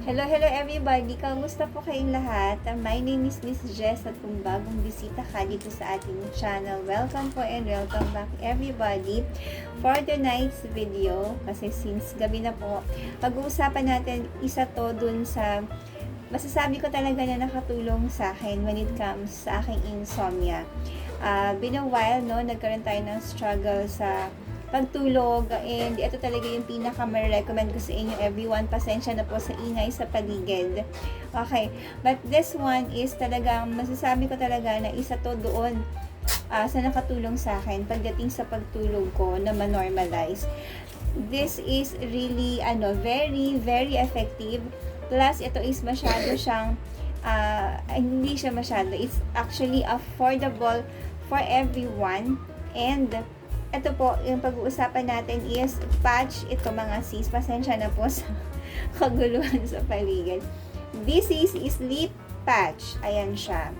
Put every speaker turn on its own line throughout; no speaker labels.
Hello, hello everybody! Kamusta po kayong lahat? My name is Miss Jess at kung bagong bisita ka dito sa ating channel, welcome po and welcome back everybody for tonight's video. Kasi since gabi na po, pag-uusapan natin isa to dun sa masasabi ko talaga na nakatulong sa akin when it comes sa aking insomnia. Been a while, no? Nagkaroon tayo ng struggle sa pagtulog, and ito talaga yung pinaka ma-recommend ko sa inyo everyone. Pasensya na po sa ingay sa paligid. Okay, but this one is talagang masasabi ko talaga na isa to doon sa nakatulong sa akin pagdating sa pagtulog ko na ma-normalize. This is really very very effective. Plus ito is masyado siyang hindi siya masyado, it's actually affordable for everyone. And ito po, yung pag-uusapan natin is patch. Ito mga sis, pasensya na po sa kaguluhan sa paligid. This is sleep patch. Ayan siya.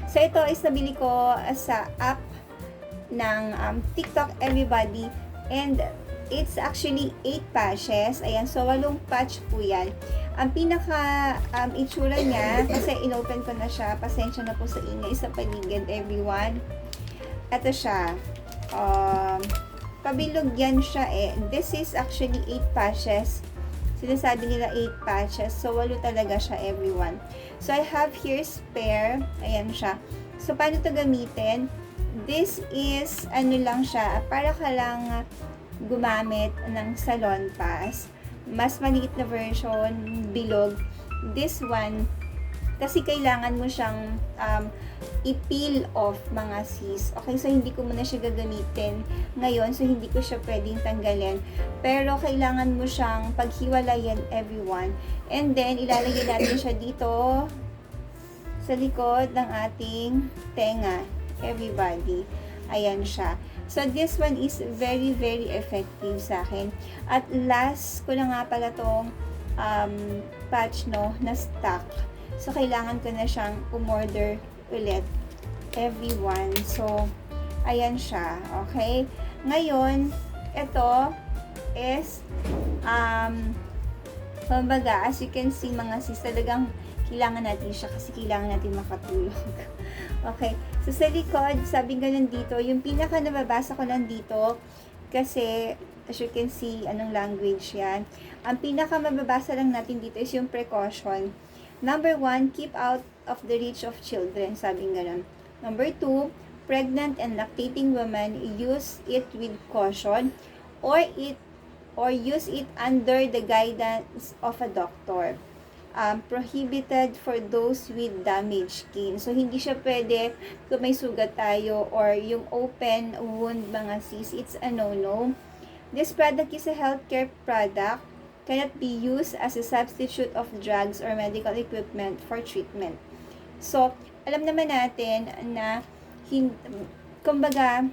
So ito is nabili ko sa app ng TikTok Everybody, and it's actually 8 patches. Ayan, so 8 patch po yan. Ang pinaka itsura niya, kasi inopen ko na siya, pasensya na po sa ingay sa paligid everyone. Ito siya. Pabilog yan siya eh. This is actually 8 patches. Sinasabi nila 8 patches. So, 8 talaga siya everyone. So, I have here spare. Ayan siya. So, paano ito gamitin? This is, lang siya, para ka lang gumamit ng salon pass. Mas maliit na version, bilog. This one, kasi kailangan mo siyang i-peel off mga sis. Okay, so hindi ko muna siya gagamitin ngayon, so hindi ko siya pwedeng tanggalin. Pero kailangan mo siyang paghiwalayan everyone. And then, ilalagay natin siya dito sa likod ng ating tenga. Everybody. Ayan siya. So, this one is very, very effective sa akin. At last ko na nga pala tong patch, no, na stock. So, kailangan ko na siyang umorder ulit everyone. So, ayan siya. Okay? Ngayon, ito is kumbaga, as you can see mga sis, talagang kailangan natin siya kasi kailangan natin makatulog. Okay? So, sa likod, sabi ganun dito, yung pinaka nababasa ko lang dito, kasi as you can see, anong language yan. Ang pinaka mababasa lang natin dito is yung precaution. Number 1, keep out of the reach of children. Sabi nga. Number 2, pregnant and lactating women, use it with caution or use it under the guidance of a doctor. Prohibited for those with damaged skin. So, hindi siya pwede kung may sugat tayo or yung open wound mga sis. It's a no-no. This product is a healthcare product, cannot be used as a substitute of drugs or medical equipment for treatment. So, alam naman natin na kumbaga,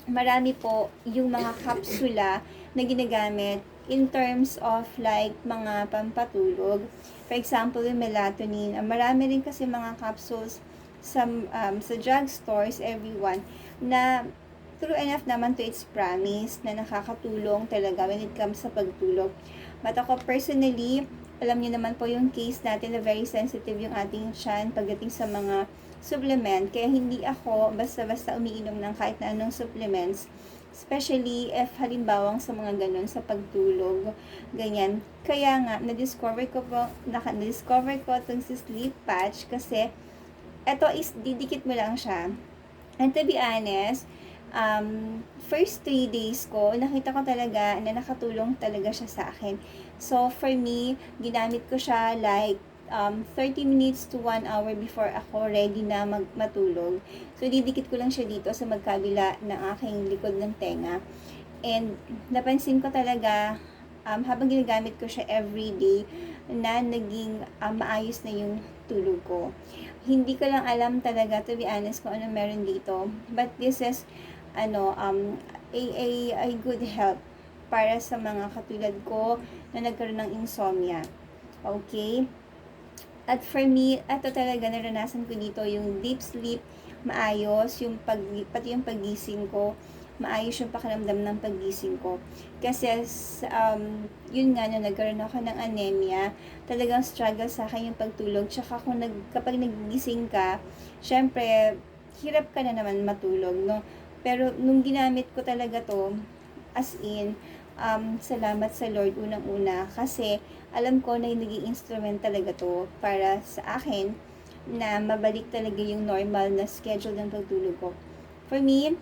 marami po yung mga kapsula na ginagamit in terms of like mga pampatulog. For example, yung melatonin. Marami rin kasi mga capsules sa drugstores, everyone, na true enough naman to its promise na nakakatulong talaga when it comes sa pagtulog. But ako personally, alam niyo naman po yung case natin na very sensitive yung ating tiyan pagdating sa mga supplement. Kaya hindi ako basta-basta umiinom ng kahit na anong supplements. Especially if halimbawang sa mga ganun sa pagtulog. Ganyan. Kaya nga, na-discover ko itong si sleep patch kasi ito is didikit mo lang siya. And to be honest, first 3 days ko, nakita ko talaga na nakatulong talaga siya sa akin. So, for me, ginamit ko siya like 30 minutes to 1 hour before ako ready na matulog. So, didikit ko lang siya dito sa magkabila ng aking likod ng tenga. And, napansin ko talaga, habang ginagamit ko siya every day, na naging maayos na yung tulog ko. Hindi ko lang alam talaga, to be honest, kung ano meron dito. But this is a good help para sa mga katulad ko na nagkaroon ng insomnia. Okay? At for me, ito talaga naranasan ko dito yung deep sleep, maayos, pati yung paggising ko, maayos yung pakiramdam ng paggising ko. Kasi, yun nga, na nagkaroon ako ng anemia, talagang struggle sa akin yung pagtulog. Tsaka kapag nagising ka, syempre, hirap ka na naman matulog, no? Pero, nung ginamit ko talaga to, as in, salamat sa Lord unang-una, kasi, alam ko na yung naging instrument talaga to para sa akin, na mabalik talaga yung normal na schedule ng pagtulog ko. For me,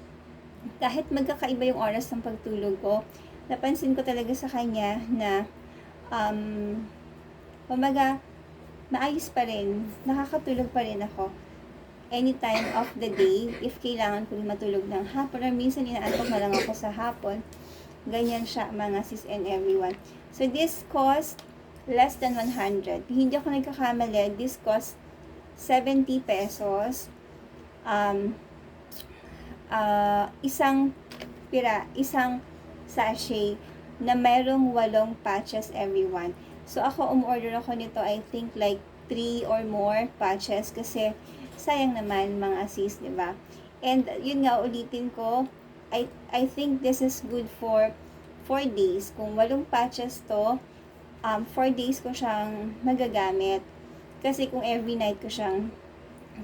kahit magkakaiba yung oras ng pagtulog ko, napansin ko talaga sa kanya na kumaga, maayos pa rin, nakakatulog pa rin ako anytime of the day. If kailangan ko matulog ng hapon, or minsan inaantok na lang ako sa hapon, ganyan siya mga sis and everyone. So this cost less than 100. Hindi ako nagkakamali, this cost 70 pesos. Isang sachet na mayroong 8 patches everyone. So ako umorder ako nito, I think like 3 or more patches, kasi sayang naman mga sis, 'di ba? And yun nga, ulitin ko, I think this is good for 4 days. Kung 8 patches to, 4 days ko siyang magagamit. Kasi kung every night ko siyang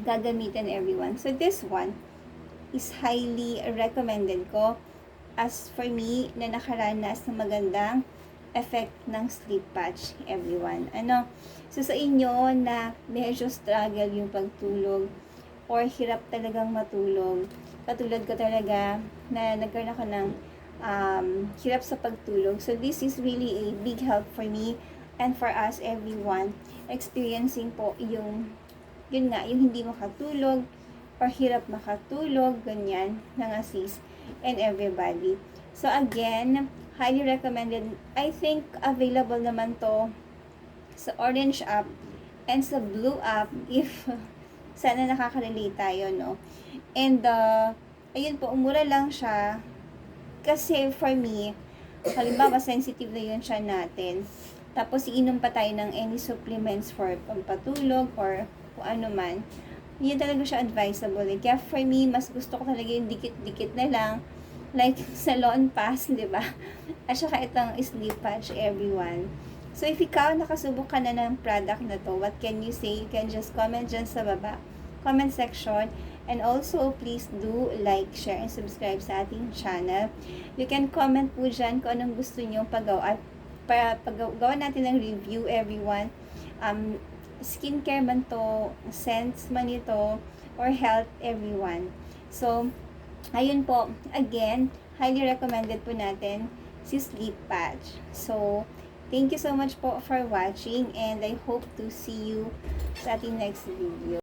gagamitin everyone. So this one is highly recommended ko, as for me na nakaranas ng magandang effect ng sleep patch everyone. So sa inyo na medyo struggle yung pagtulog or hirap talagang matulog, katulad ko talaga na nagkaroon ako ng hirap sa pagtulog. So this is really a big help for me and for us everyone experiencing po yung hindi makatulog or hirap makatulog, ganyan, mga sis and everybody. So again, highly recommended. I think available naman to sa Orange app and sa Blue app, if sana nakaka-relate tayo, no? And ayun po, umura lang siya kasi for me, halimbawa sensitive na yun siya natin, tapos iinom pa tayo ng any supplements for pampatulog or kung ano man, yun talaga siya advisable. Kaya for me, mas gusto ko talaga yung dikit-dikit na lang, like salon pass, di ba? At saka itong sleep patch everyone. So if ikaw nakasubok ka na ng product na to, what can you say? You can just comment dyan sa baba, comment section. And also, please do like, share, and subscribe sa ating channel. You can comment po dyan kung anong gusto nyo paggawa natin ng review everyone. Skincare man to, scents man ito, or health everyone. So, ayun po, again, highly recommended po natin si Sleep Patch. So, thank you so much po for watching, and I hope to see you sa ating next video.